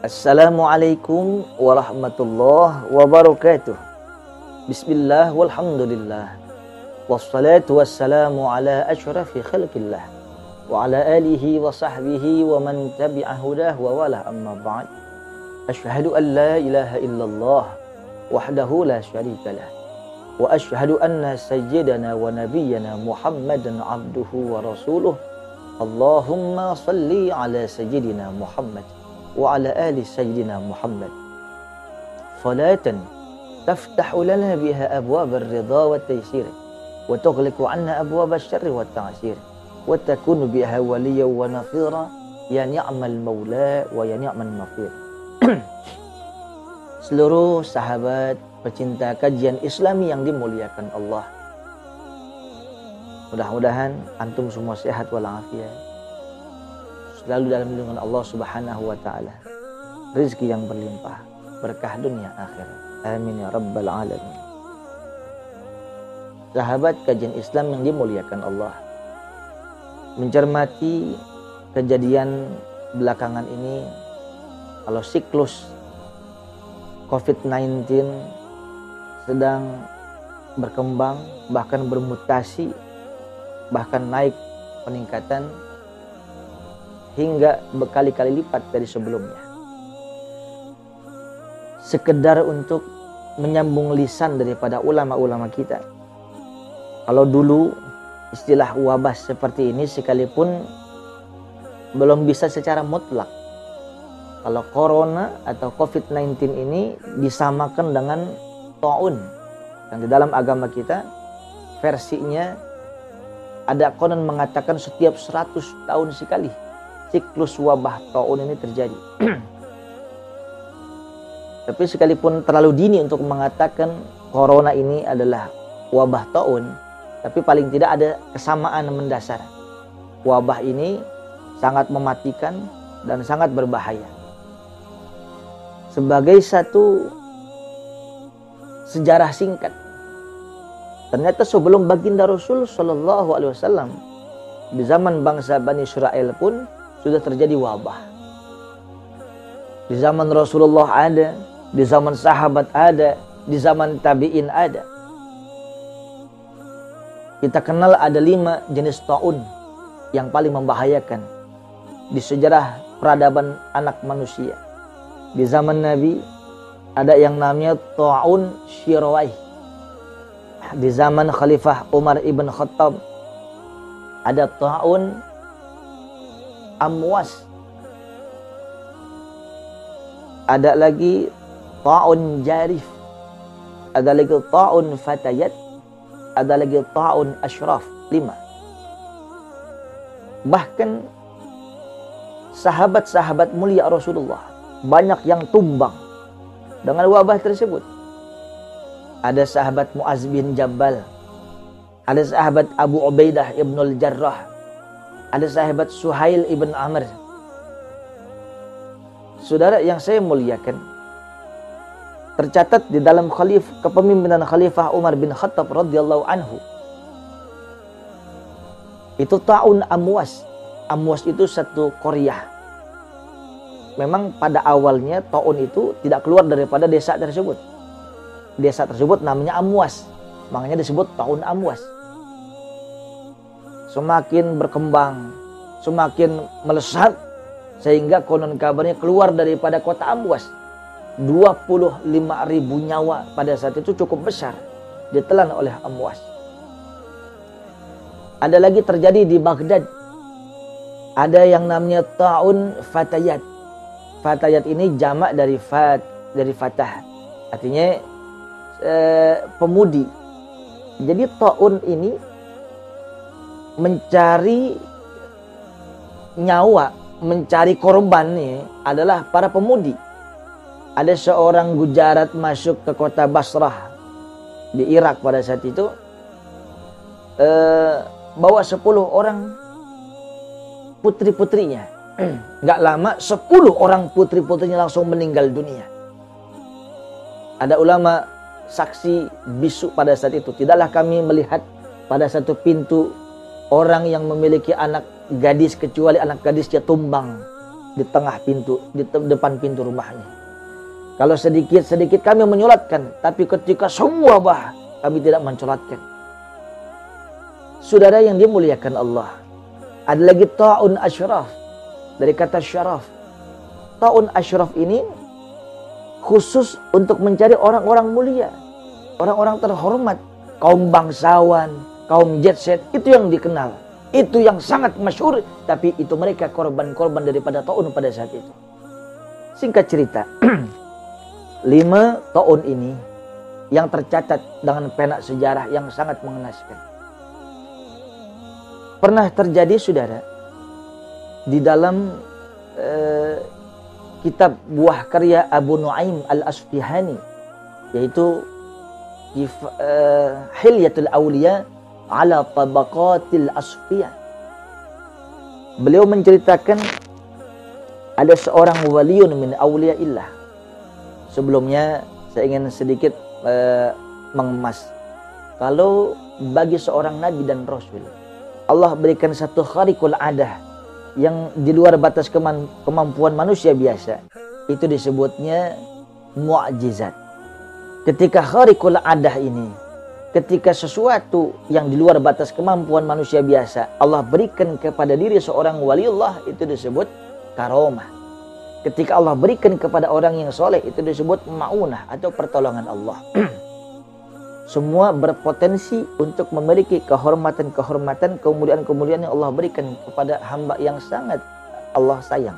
Assalamualaikum warahmatullahi wabarakatuh. Bismillah walhamdulillah. Wassalatu wassalamu ala asyrafi khalqillah wa ala alihi wa sahbihi wa man tabi'a hudah wa wala amma ba'd. Asyhadu an la ilaha illallah wahdahu la syarika lah wa asyhadu anna sayyidana wa nabiyyana Muhammadan abduhu wa rasuluh. Allahumma salli ala sayyidina Muhammad wa ala ali sayyidina Muhammad salatan taftahu lana biha abwab ar-ridha wa at-taysir wa tughliqu 'anna abwab asy-syarri wa at-ta'sir wa takunu biha waliyyan wa nasira ya ni'mal maula wa ya ni'man nasir. Seluruh sahabat pecinta kajian Islami yang dimuliakan Allah, mudah-mudahan antum semua sehat walafiat, selalu dalam lindungan Allah Subhanahu wa taala, rezeki yang berlimpah, berkah dunia akhirat. Amin ya rabbal alamin. Sahabat kajian Islam yang dimuliakan Allah, mencermati kejadian belakangan ini, kalau siklus COVID-19 sedang berkembang, bahkan bermutasi, bahkan naik peningkatan hingga berkali-kali lipat dari sebelumnya. Sekedar untuk menyambung lisan daripada ulama-ulama kita. Kalau dulu istilah wabah seperti ini sekalipun belum bisa secara mutlak. Kalau corona atau COVID-19 ini disamakan dengan ta'un. Dan di dalam agama kita versinya ada konon mengatakan setiap 100 tahun sekali siklus wabah ta'un ini terjadi. Tapi sekalipun terlalu dini untuk mengatakan corona ini adalah wabah ta'un, tapi paling tidak ada kesamaan mendasar. Wabah ini sangat mematikan dan sangat berbahaya. Sebagai satu sejarah singkat, ternyata sebelum baginda Rasul Shallallahu Alaihi Wasallam, di zaman bangsa Bani Israel pun sudah terjadi wabah. Di zaman Rasulullah ada, di zaman sahabat ada, di zaman tabi'in ada. Kita kenal ada 5 jenis ta'un yang paling membahayakan di sejarah peradaban anak manusia. Di zaman Nabi ada yang namanya ta'un Syirawaih. Di zaman Khalifah Umar ibn Khattab ada ta'un Amwas. Ada lagi ta'un Jarif. Ada lagi ta'un Fatayat. Ada lagi ta'un Ashraf. 5. Bahkan sahabat-sahabat mulia Rasulullah banyak yang tumbang dengan wabah tersebut. Ada sahabat Mu'az bin Jabal, ada sahabat Abu Ubaidah ibnul Jarrah, ada sahabat Suhail ibn Amr. Saudara yang saya muliakan, tercatat di dalam kepemimpinan Khalifah Umar bin Khattab radhiyallahu anhu, itu ta'un Amwas. Amwas itu satu qaryah. Memang pada awalnya ta'un itu tidak keluar daripada desa tersebut. Desa tersebut namanya Amwas, makanya disebut ta'un Amwas. Semakin berkembang, semakin melesat, sehingga konon kabarnya keluar daripada kota Amwas 25.000 nyawa pada saat itu, cukup besar, ditelan oleh Amwas. Ada lagi terjadi di Baghdad, ada yang namanya ta'un Fatayat. Fatayat ini jamak dari fatah, artinya pemudi. Jadi ta'un ini mencari nyawa, mencari korbannya adalah para pemudi. Ada seorang Gujarat masuk ke kota Basrah di Irak pada saat itu, bawa 10 orang putri-putrinya. Gak lama 10 orang putri-putrinya langsung meninggal dunia. Ada ulama saksi bisu pada saat itu, tidaklah kami melihat pada satu pintu orang yang memiliki anak gadis kecuali anak gadisnya tumbang di tengah pintu, di depan pintu rumahnya. Kalau sedikit-sedikit kami menyolatkan, tapi ketika semua kami tidak mensolatkan. Saudara yang dimuliakan Allah, ada lagi ta'un asyraf, dari kata syaraf. Ta'un asyraf ini khusus untuk mencari orang-orang mulia, orang-orang terhormat, kaum bangsawan, kaum jet set, itu yang dikenal, itu yang sangat masyhur, tapi itu mereka korban-korban daripada ta'un pada saat itu. Singkat cerita, 5 ta'un ini yang tercatat dengan pena sejarah yang sangat mengenaskan. Pernah terjadi, saudara, di dalam kitab buah karya Abu Nuaim Al-Asfihani, yaitu Hilyatul Awliya ala Tabaqatil Asfiyah. Beliau menceritakan ada seorang waliun min awliyaillah. Sebelumnya saya ingin sedikit mengemas. Kalau bagi seorang nabi dan rasul, Allah berikan satu khariqul adah yang di luar batas kemampuan manusia biasa, itu disebutnya mu'jizat. Ketika khariqul adah ini, ketika sesuatu yang di luar batas kemampuan manusia biasa Allah berikan kepada diri seorang waliullah, itu disebut karomah. Ketika Allah berikan kepada orang yang soleh, itu disebut ma'unah atau pertolongan Allah. Semua berpotensi untuk memiliki kehormatan-kehormatan, kemuliaan-kemuliaan yang Allah berikan kepada hamba yang sangat Allah sayang.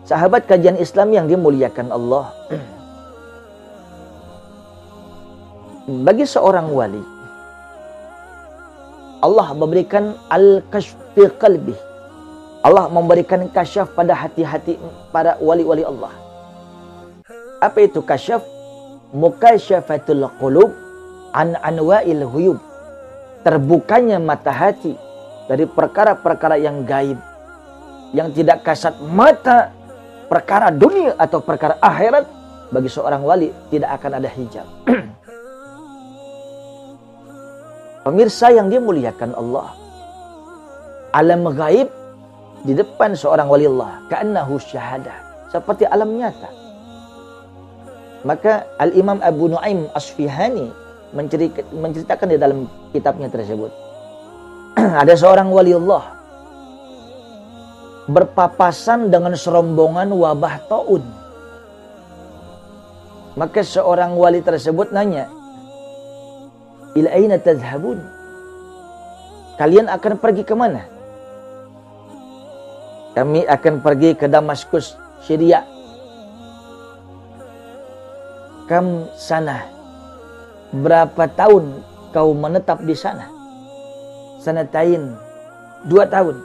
Sahabat kajian Islam yang dimuliakan Allah, bagi seorang wali, Allah memberikan al-kashf fi qalbi. Allah memberikan kasyaf pada hati-hati para wali-wali Allah. Apa itu kasyaf? Mukasyafatul qulub an anwa'il huyub. Terbukanya mata hati dari perkara-perkara yang gaib, yang tidak kasat mata, perkara dunia atau perkara akhirat. Bagi seorang wali tidak akan ada hijab. Pemirsa yang dimuliakan Allah, alam gaib di depan seorang wali Allah ka'annahu syahadah, seperti alam nyata. Maka Al-Imam Abu Nuaim Asfihani menceritakan di dalam kitabnya tersebut, ada seorang wali Allah berpapasan dengan serombongan wabah ta'un. Maka seorang wali tersebut nanya, ila aina tadhhabun? Kalian akan pergi ke mana? Kami akan pergi ke Damaskus, Syria. Kam sana? Berapa tahun kau menetap di sana? Sanatain, 2 tahun.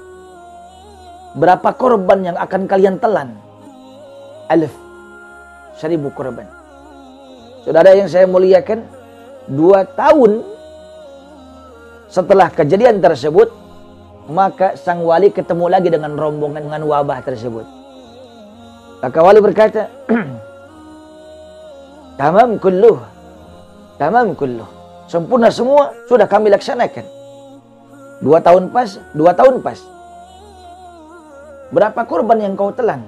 Berapa korban yang akan kalian telan? 1000 korban. Saudara yang saya muliakan, 2 tahun setelah kejadian tersebut, maka sang wali ketemu lagi dengan rombongan dengan wabah tersebut. Maka wali berkata, tamam kulluh, sempurna semua, sudah kami laksanakan. 2 tahun pas, 2 tahun pas. Berapa korban yang kau telan?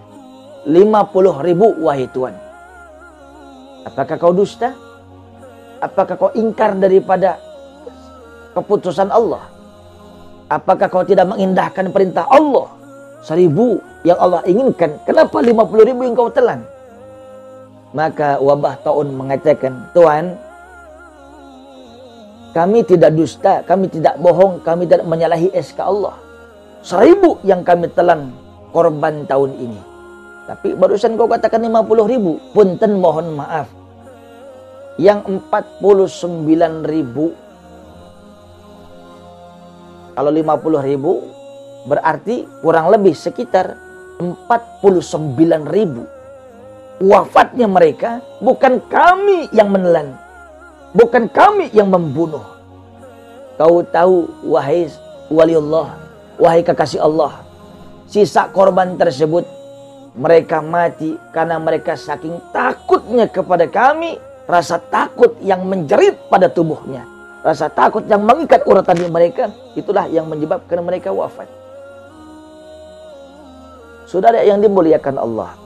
50.000 wahai Tuhan. Apakah kau dusta? Apakah kau ingkar daripada keputusan Allah? Apakah kau tidak mengindahkan perintah Allah? 1000 yang Allah inginkan, kenapa 50.000 yang kau telan? Maka wabah ta'un mengatakan, Tuhan, kami tidak dusta, kami tidak bohong, kami tidak menyalahi SK Allah. 1000 yang kami telan korban tahun ini. Tapi barusan kau katakan 50.000, punten mohon maaf. Yang 49.000, kalau 50.000 berarti kurang lebih sekitar 49.000. Wafatnya mereka bukan kami yang menelan, bukan kami yang membunuh. Kau tahu wahai waliullah, wahai kekasih Allah, sisa korban tersebut mereka mati karena mereka saking takutnya kepada kami, rasa takut yang menjerit pada tubuhnya, rasa takut yang mengikat urat tadi mereka, itulah yang menyebabkan mereka wafat. Saudara yang dimuliakan Allah.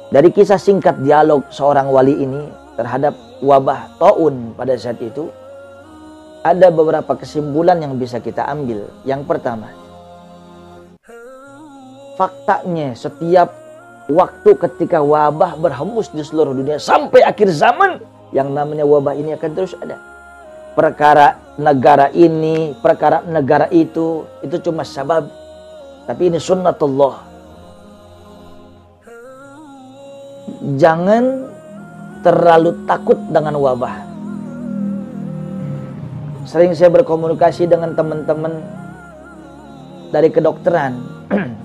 Dari kisah singkat dialog seorang wali ini terhadap wabah taun pada saat itu, ada beberapa kesimpulan yang bisa kita ambil. Yang pertama, faktanya setiap waktu ketika wabah berhembus di seluruh dunia sampai akhir zaman, yang namanya wabah ini akan terus ada. Perkara negara ini, perkara negara itu cuma sabab. Tapi ini sunnatullah. Jangan terlalu takut dengan wabah. Sering saya berkomunikasi dengan teman-teman dari kedokteran.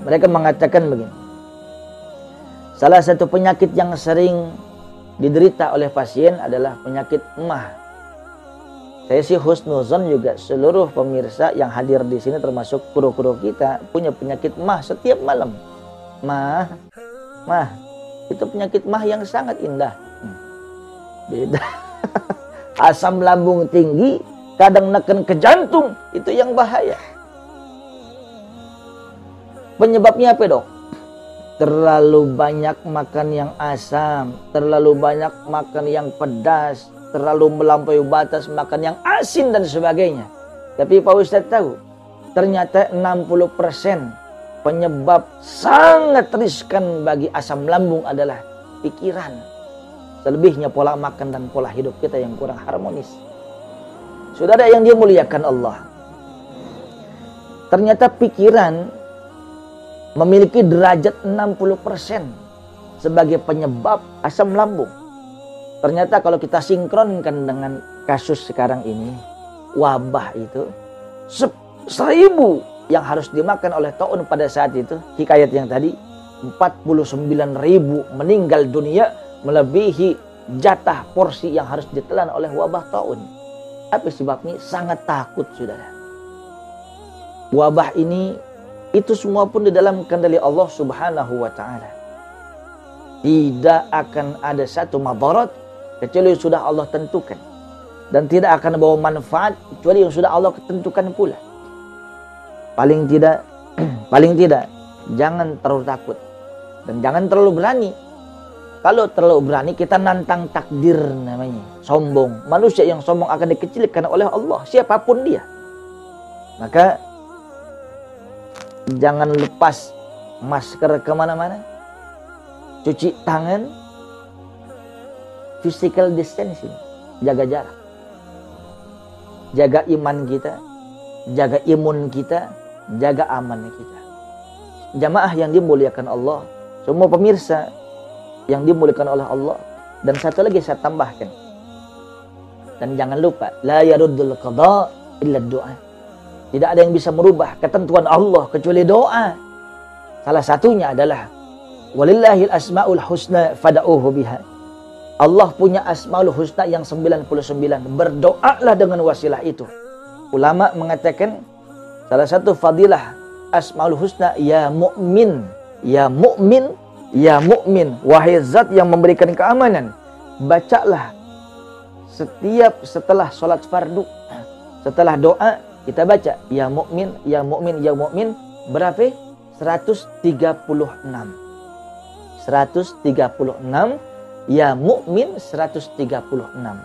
Mereka mengatakan begini. Salah satu penyakit yang sering diderita oleh pasien adalah penyakit emah. Saya sih husnuzon juga seluruh pemirsa yang hadir di sini termasuk kru-kru kita punya penyakit mah setiap malam. Mah, itu penyakit mah yang sangat indah. Beda. Asam lambung tinggi, kadang neken ke jantung, itu yang bahaya. Penyebabnya apa, Dok? Terlalu banyak makan yang asam, terlalu banyak makan yang pedas, terlalu melampaui batas makan yang asin dan sebagainya. Tapi Pak Ustadz tahu, ternyata 60% penyebab sangat riskan bagi asam lambung adalah pikiran. Selebihnya pola makan dan pola hidup kita yang kurang harmonis. Saudara yang dimuliakan Allah, ternyata pikiran memiliki derajat 60% sebagai penyebab asam lambung. Ternyata kalau kita sinkronkan dengan kasus sekarang ini, wabah itu 1000 yang harus dimakan oleh taun pada saat itu, hikayat yang tadi, 49.000 meninggal dunia, melebihi jatah porsi yang harus ditelan oleh wabah taun. Apa sebabnya? Sangat takut, saudara. Wabah ini, itu semua pun di dalam kendali Allah Subhanahu wa Ta'ala. Tidak akan ada satu madarat kecuali sudah Allah tentukan, dan tidak akan bawa manfaat kecuali yang sudah Allah tentukan pula. Paling tidak jangan terlalu takut dan jangan terlalu berani. Kalau terlalu berani kita nantang takdir namanya, sombong. Manusia yang sombong akan dikecilkan oleh Allah siapapun dia. Maka jangan lepas masker kemana-mana, cuci tangan, physical distancing, jaga jarak, jaga iman kita, jaga imun kita, jaga aman kita. Jamaah yang dimuliakan Allah, semua pemirsa yang dimuliakan oleh Allah. Dan satu lagi saya tambahkan, dan jangan lupa, la yaruddul qada illa doa. Tidak ada yang bisa merubah ketentuan Allah kecuali doa. Salah satunya adalah walillahil asmaul husna fad'uhu biha. Allah punya asmaul husna yang 99. Berdoalah dengan wasilah itu. Ulama mengatakan salah satu fadilah asmaul husna, ya mu'min, ya mu'min, ya mu'min, wahai zat yang memberikan keamanan. Bacalah setiap setelah sholat fardu, setelah doa kita baca ya mu'min, ya mu'min, ya mu'min. Berapa? 136. 136. Ya mu'min 136.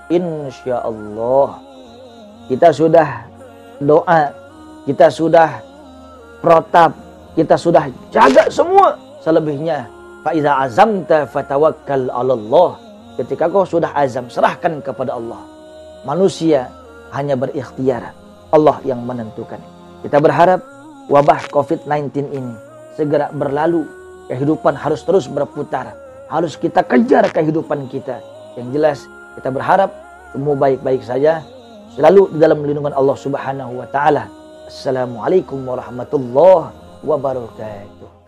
Insya Allah kita sudah doa, kita sudah protap, kita sudah jaga semua. Selebihnya faiza azamta fatawakkal 'alallah. Ketika kau sudah azam, serahkan kepada Allah. Manusia hanya berikhtiar, Allah yang menentukan. Kita berharap wabah COVID-19 ini segera berlalu. Kehidupan harus terus berputar, harus kita kejar kehidupan kita. Yang jelas kita berharap semua baik-baik saja, selalu di dalam lindungan Allah Subhanahu wa Ta'ala. Assalamualaikum warahmatullahi wabarakatuh.